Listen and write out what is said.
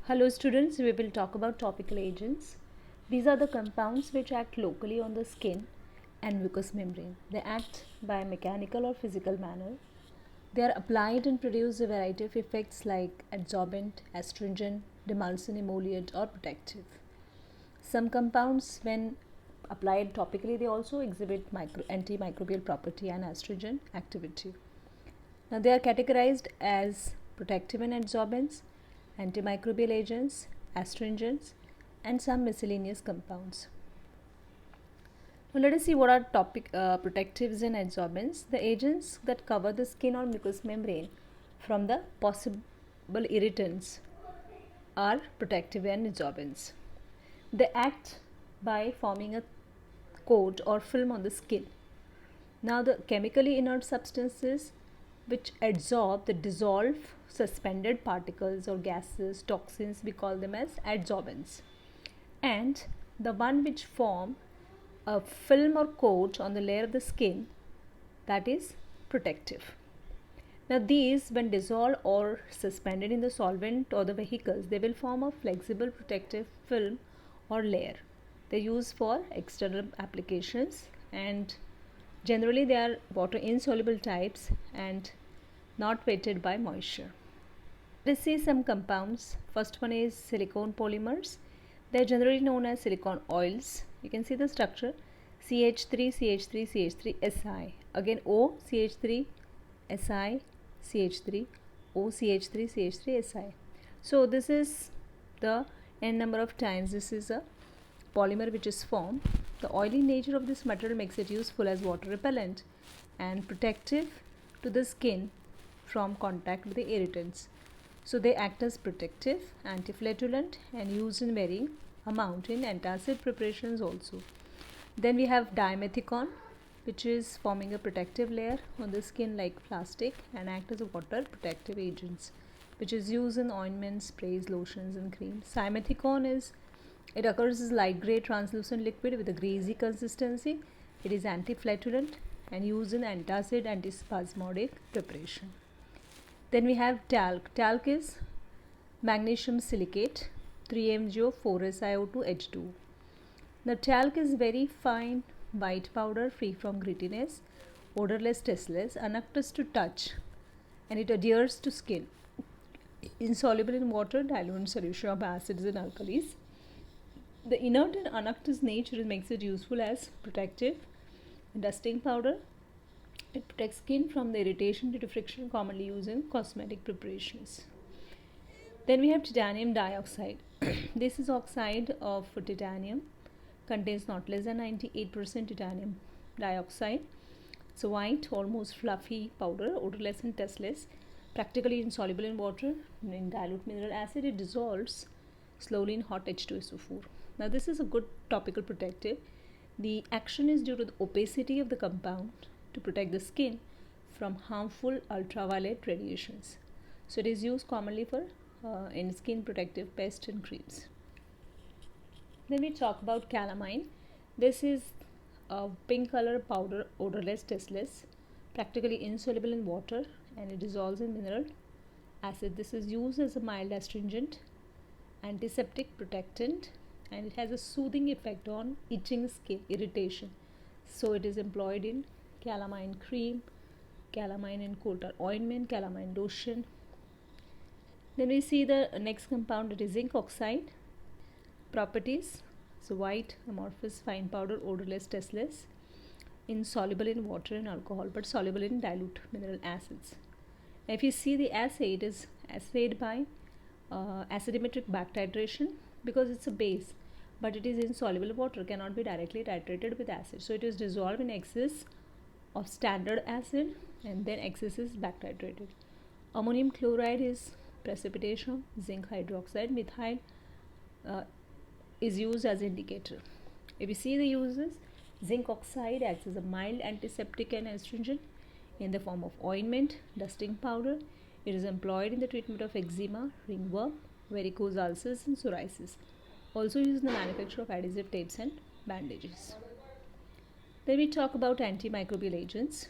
Hello students, we will talk about topical agents. These are the compounds which act locally on the skin and mucous membrane. They act by a mechanical or physical manner. They are applied and produce a variety of effects like adsorbent, astringent, demulcent, emollient or protective. Some compounds when applied topically they also exhibit antimicrobial property and astringent activity. Now they are categorized as protective and adsorbents, antimicrobial agents, astringents, and some miscellaneous compounds. Now let us see what are protectives and adsorbents. The agents that cover the skin or mucous membrane from the possible irritants are protective and adsorbents. They act by forming a coat or film on the skin. Now the chemically inert substances which adsorb the dissolved suspended particles or gases, toxins, we call them as adsorbents. And the one which form a film or coat on the layer of the skin, that is protective. Now these, when dissolved or suspended in the solvent or the vehicles, they will form a flexible protective film or layer. They are used for external applications and generally they are water insoluble types and not wetted by moisture. Let's see some compounds. First one is silicone polymers. They are generally known as silicone oils. You can see the structure CH3, CH3, CH3, Si. Again O, CH3, Si, CH3, O, CH3, CH3, Si. So this is the n number of times this is a polymer which is formed. The oily nature of this material makes it useful as water repellent and protective to the skin from contact with the irritants. So they act as protective, antiflatulent and used in varying amount in antacid preparations also. Then we have dimethicone, which is forming a protective layer on the skin like plastic and act as a water protective agents, which is used in ointments, sprays, lotions and creams. Simethicone it occurs as light grey translucent liquid with a greasy consistency. It is antiflatulent and used in antacid antispasmodic preparation. Then we have talc. Talc is magnesium silicate, 3MgO4SiO2H2. Now talc is very fine white powder free from grittiness, odorless, tasteless, unactus to touch, and it adheres to skin. Insoluble in water, dilute solution of acids and alkalis. The inert and unactus nature makes it useful as protective dusting powder. It protects skin from the irritation due to friction commonly used in cosmetic preparations. Then we have titanium dioxide. This is oxide of titanium, contains not less than 98% titanium dioxide. It's a white, almost fluffy powder, odorless and tasteless, practically insoluble in water. In dilute mineral acid, it dissolves slowly in hot H2SO4. Now this is a good topical protective. The action is due to the opacity of the compound to protect the skin from harmful ultraviolet radiations. So it is used commonly for in skin protective paste and creams. Then we talk about calamine. This is a pink color powder, odorless, tasteless, practically insoluble in water and it dissolves in mineral acid. This is used as a mild astringent, antiseptic, protectant, and it has a soothing effect on itching skin irritation. So it is employed in calamine cream, calamine in coat or ointment, calamine lotion. Then we see the next compound, it is zinc oxide. Properties: so white, amorphous, fine powder, odorless, tasteless, insoluble in water and alcohol but soluble in dilute mineral acids. Now if you see the assay, it is assayed by acidimetric back titration because it's a base, but it is insoluble in water, cannot be directly titrated with acid. So it is dissolved in excess of standard acid and then excess is back titrated. Ammonium chloride is precipitation, zinc hydroxide, methyl is used as indicator. If you see the uses, zinc oxide acts as a mild antiseptic and astringent in the form of ointment, dusting powder. It is employed in the treatment of eczema, ringworm, varicose ulcers and psoriasis. Also used in the manufacture of adhesive tapes and bandages. Then we talk about antimicrobial agents.